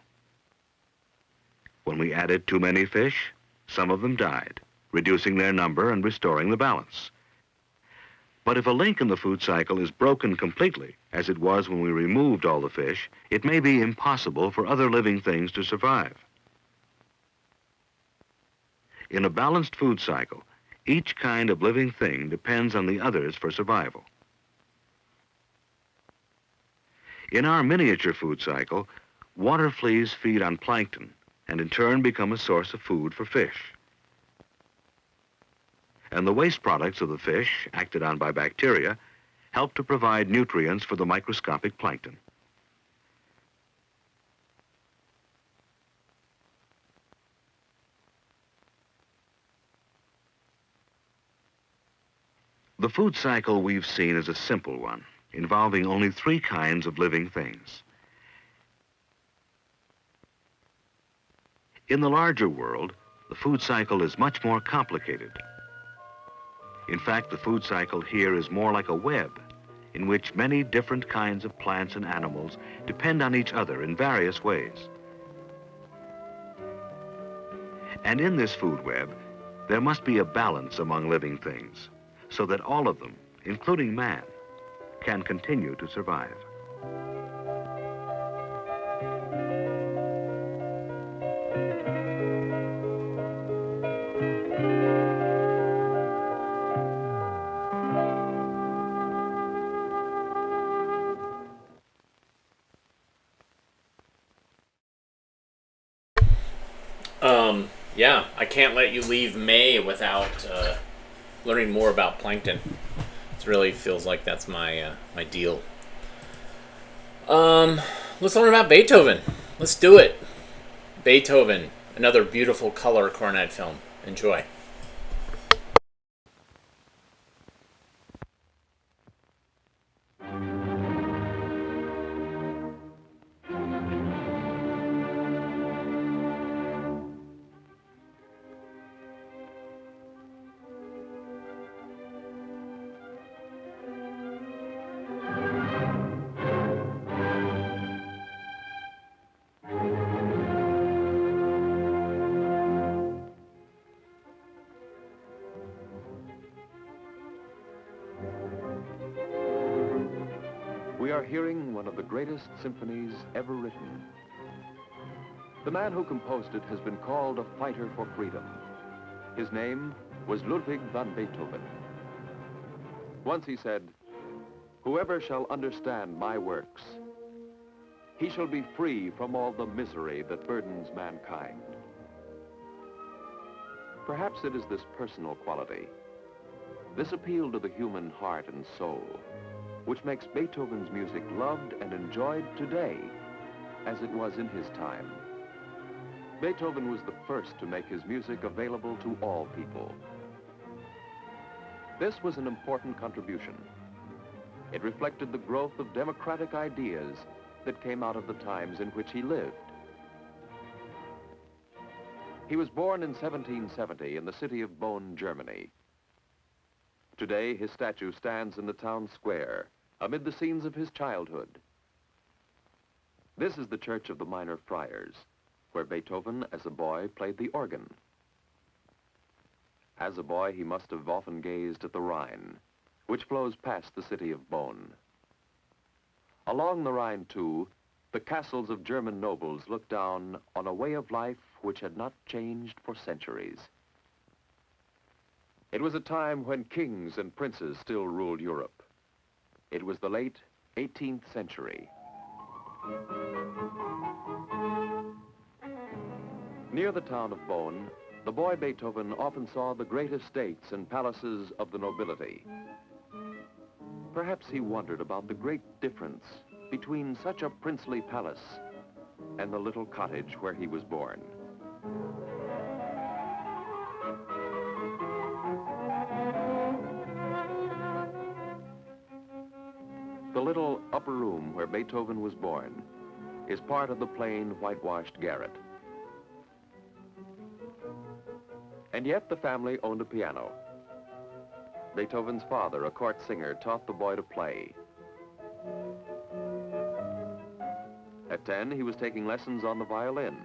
When we added too many fish, some of them died, reducing their number and restoring the balance. But if a link in the food cycle is broken completely, as it was when we removed all the fish, it may be impossible for other living things to survive. In a balanced food cycle, each kind of living thing depends on the others for survival. In our miniature food cycle, water fleas feed on plankton and in turn become a source of food for fish. And the waste products of the fish, acted on by bacteria, help to provide nutrients for the microscopic plankton. The food cycle we've seen is a simple one, involving only 3 kinds of living things. In the larger world, the food cycle is much more complicated. In fact, the food cycle here is more like a web in which many different kinds of plants and animals depend on each other in various ways. And in this food web, there must be a balance among living things so that all of them, including man, can continue to survive. Yeah, I can't let you leave May without learning more about Plankton. It really feels like that's my my deal. Let's learn about Beethoven. Let's do it. Beethoven, another beautiful color cornet film. Enjoy. We are hearing one of the greatest symphonies ever written. The man who composed it has been called a fighter for freedom. His name was Ludwig van Beethoven. Once he said, "Whoever shall understand my works, he shall be free from all the misery that burdens mankind." Perhaps it is this personal quality, this appeal to the human heart and soul, which makes Beethoven's music loved and enjoyed today as it was in his time. Beethoven was the first to make his music available to all people. This was an important contribution. It reflected the growth of democratic ideas that came out of the times in which he lived. He was born in 1770 in the city of Bonn, Germany. Today, his statue stands in the town square, amid the scenes of his childhood. This is the Church of the Minor Friars, where Beethoven, as a boy, played the organ. As a boy, he must have often gazed at the Rhine, which flows past the city of Bonn. Along the Rhine, too, the castles of German nobles looked down on a way of life which had not changed for centuries. It was a time when kings and princes still ruled Europe. It was the late 18th century. Near the town of Bonn, the boy Beethoven often saw the great estates and palaces of the nobility. Perhaps he wondered about the great difference between such a princely palace and the little cottage where he was born. The little upper room where Beethoven was born is part of the plain, whitewashed garret. And yet the family owned a piano. Beethoven's father, a court singer, taught the boy to play. At 10, he was taking lessons on the violin.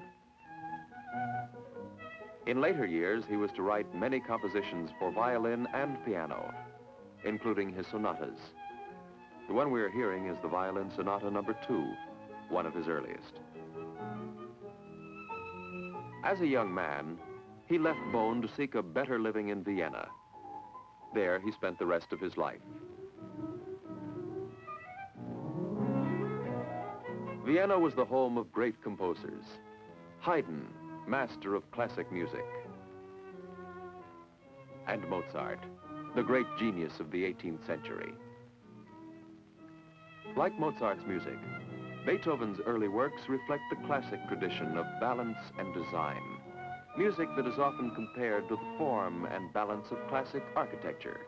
In later years, he was to write many compositions for violin and piano, including his sonatas. The one we are hearing is the Violin Sonata Number 2, one of his earliest. As a young man, he left Bonn to seek a better living in Vienna. There, he spent the rest of his life. Vienna was the home of great composers. Haydn, master of classic music. And Mozart, the great genius of the 18th century. Like Mozart's music, Beethoven's early works reflect the classic tradition of balance and design, music that is often compared to the form and balance of classic architecture.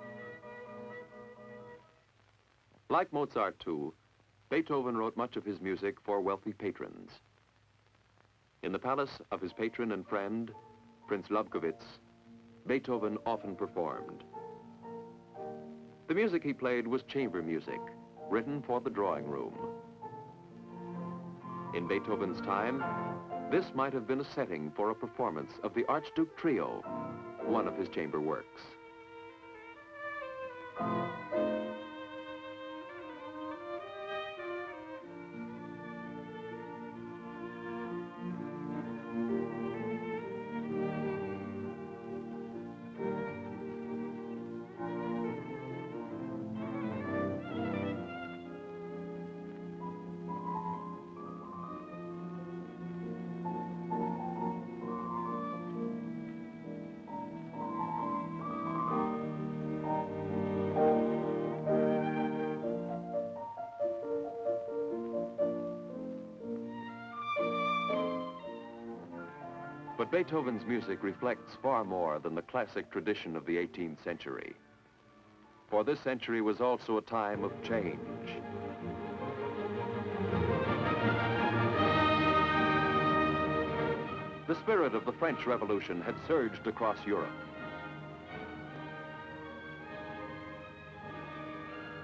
Like Mozart, too, Beethoven wrote much of his music for wealthy patrons. In the palace of his patron and friend, Prince Lobkowitz, Beethoven often performed. The music he played was chamber music, written for the drawing room. In Beethoven's time, this might have been a setting for a performance of the Archduke Trio, one of his chamber works. But Beethoven's music reflects far more than the classic tradition of the 18th century. For this century was also a time of change. The spirit of the French Revolution had surged across Europe.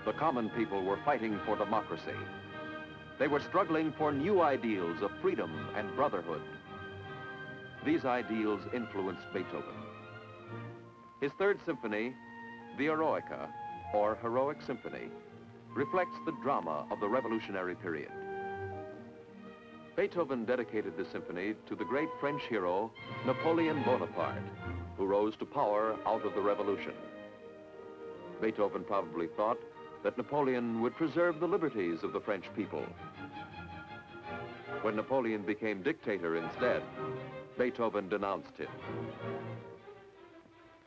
The common people were fighting for democracy. They were struggling for new ideals of freedom and brotherhood. These ideals influenced Beethoven. His third symphony, the Eroica, or Heroic Symphony, reflects the drama of the revolutionary period. Beethoven dedicated this symphony to the great French hero, Napoleon Bonaparte, who rose to power out of the revolution. Beethoven probably thought that Napoleon would preserve the liberties of the French people. When Napoleon became dictator instead, Beethoven denounced him.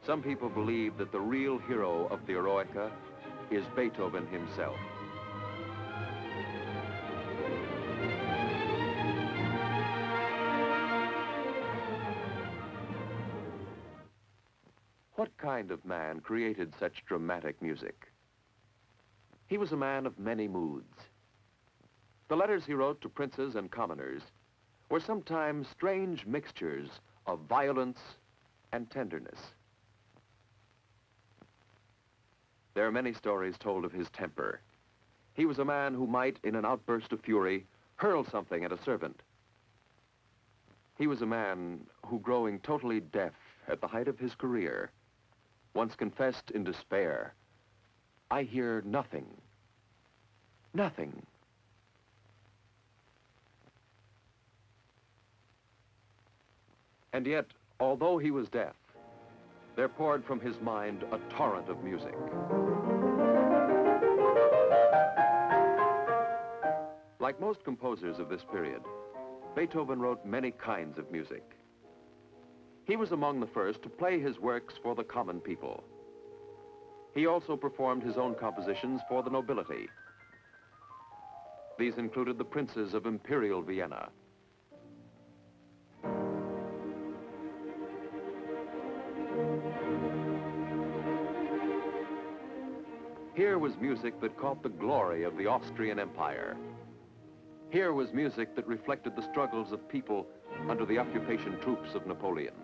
Some people believe that the real hero of the Eroica is Beethoven himself. What kind of man created such dramatic music? He was a man of many moods. The letters he wrote to princes and commoners were sometimes strange mixtures of violence and tenderness. There are many stories told of his temper. He was a man who might, in an outburst of fury, hurl something at a servant. He was a man who, growing totally deaf at the height of his career, once confessed in despair, "I hear nothing, nothing." And yet, although he was deaf, there poured from his mind a torrent of music. Like most composers of this period, Beethoven wrote many kinds of music. He was among the first to play his works for the common people. He also performed his own compositions for the nobility. These included the princes of Imperial Vienna. Here was music that caught the glory of the Austrian Empire. Here was music that reflected the struggles of people under the occupation troops of Napoleon.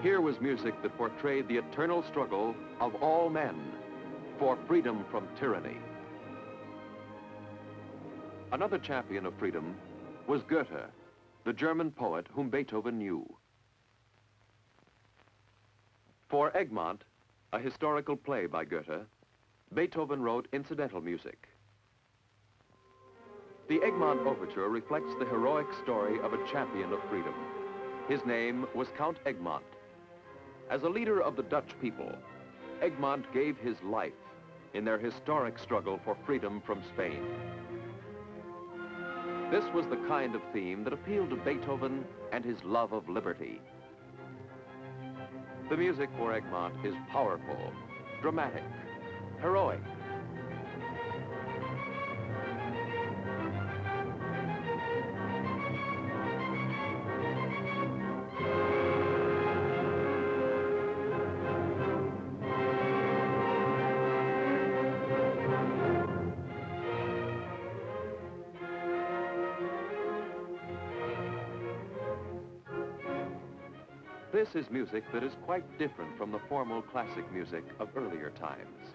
Here was music that portrayed the eternal struggle of all men for freedom from tyranny. Another champion of freedom was Goethe, the German poet whom Beethoven knew. For Egmont, a historical play by Goethe, Beethoven wrote incidental music. The Egmont Overture reflects the heroic story of a champion of freedom. His name was Count Egmont. As a leader of the Dutch people, Egmont gave his life in their historic struggle for freedom from Spain. This was the kind of theme that appealed to Beethoven and his love of liberty. The music for Egmont is powerful dramatic, heroic. This is music that is quite different from the formal classic music of earlier times.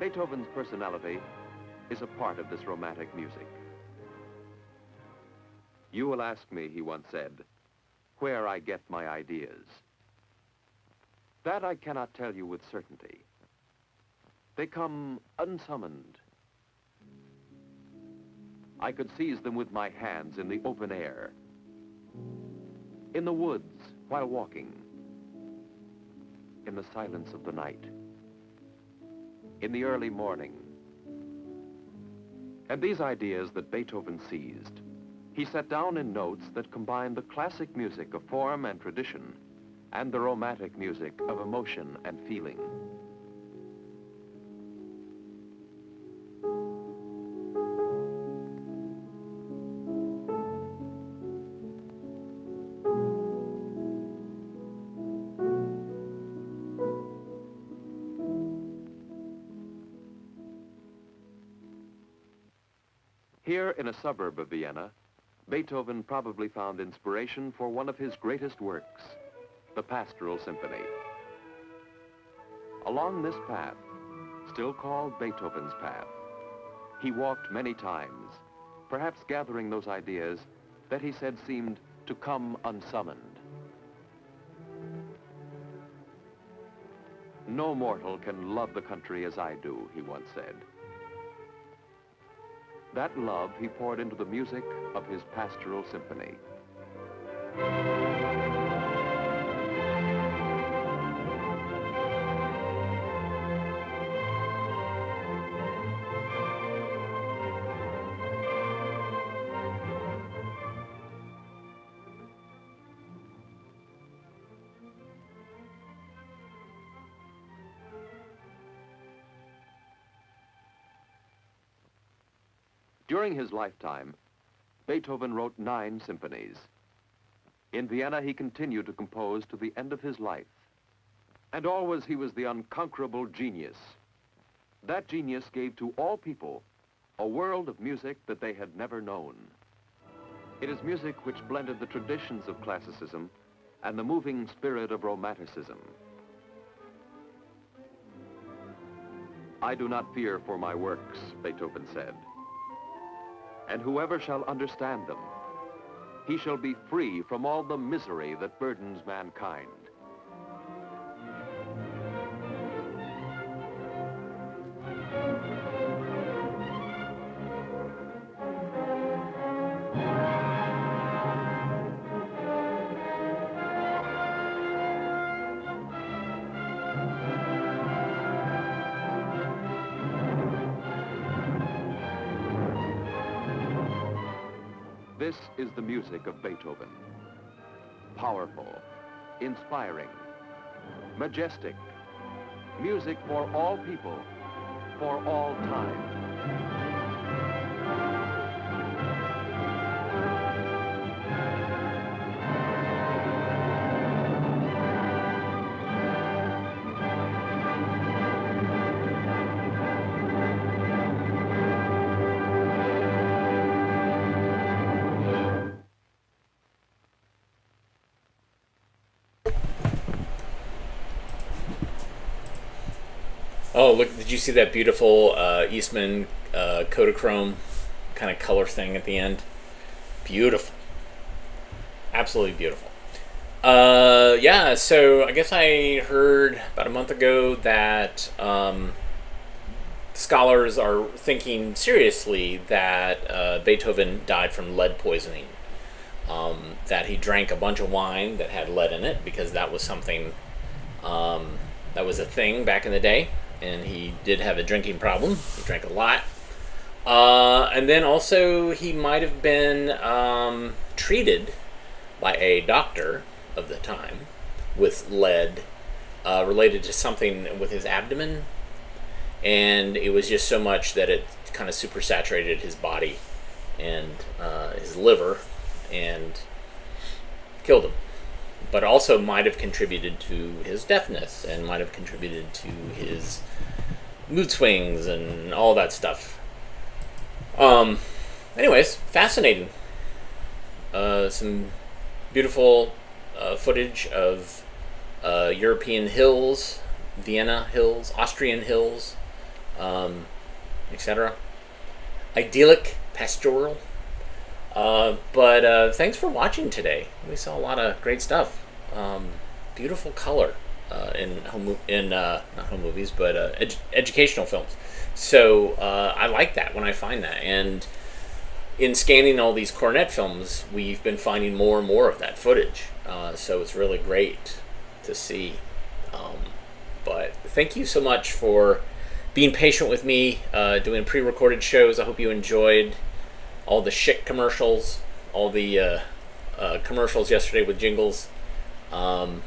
Beethoven's personality is a part of this romantic music. You will ask me, he once said, where I get my ideas. That I cannot tell you with certainty. They come unsummoned. I could seize them with my hands in the open air, in the woods while walking, in the silence of the night, in the early morning. And these ideas that Beethoven seized, he set down in notes that combine the classic music of form and tradition and the romantic music of emotion and feeling. Here in a suburb of Vienna, Beethoven probably found inspiration for one of his greatest works, the Pastoral Symphony. Along this path, still called Beethoven's path, he walked many times, perhaps gathering those ideas that he said seemed to come unsummoned. No mortal can love the country as I do, he once said. That love he poured into the music of his Pastoral Symphony. During his lifetime, Beethoven wrote 9 symphonies. In Vienna, he continued to compose to the end of his life. And always he was the unconquerable genius. That genius gave to all people a world of music that they had never known. It is music which blended the traditions of classicism and the moving spirit of romanticism. I do not fear for my works, Beethoven said. And whoever shall understand them, he shall be free from all the misery that burdens mankind. This is the music of Beethoven. Powerful, inspiring, majestic, music for all people, for all time. Oh, look, did you see that beautiful Eastman Kodachrome kind of color thing at the end? Beautiful. Absolutely beautiful. Yeah, so I guess I heard about a month ago that scholars are thinking seriously that Beethoven died from lead poisoning. That he drank a bunch of wine that had lead in it, because that was something that was a thing back in the day. And he did have a drinking problem. He drank a lot. And then also he might have been treated by a doctor of the time with lead related to something with his abdomen, and it was just so much that it kind of supersaturated his body and his liver and killed him. But also might have contributed to his deafness and might have contributed to his mood swings and all that stuff. Anyways, fascinating. Some beautiful footage of European hills, Vienna hills, Austrian hills, etc. Idyllic, pastoral. But thanks for watching today. We saw a lot of great stuff. Beautiful color in not home movies, but educational films. So I like that when I find that. And in scanning all these cornet films, we've been finding more and more of that footage. So it's really great to see. But thank you so much for being patient with me, doing pre-recorded shows. I hope you enjoyed all the Schick commercials, all the commercials yesterday with jingles. Yeah.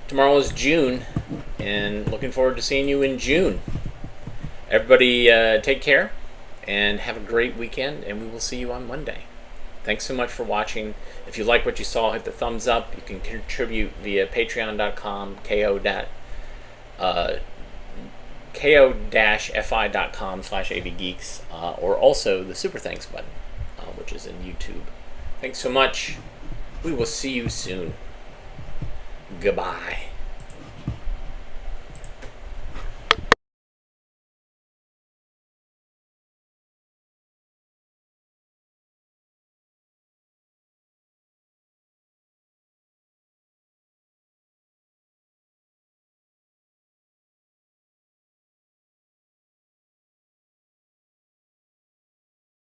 Tomorrow is June, and looking forward to seeing you in June. Everybody take care, and have a great weekend, and we will see you on Monday. Thanks so much for watching. If you like what you saw, hit the thumbs up. You can contribute via patreon.com, ko-fi.com/avgeeks, or also the super thanks button, which is in YouTube. Thanks so much. We will see you soon. Goodbye.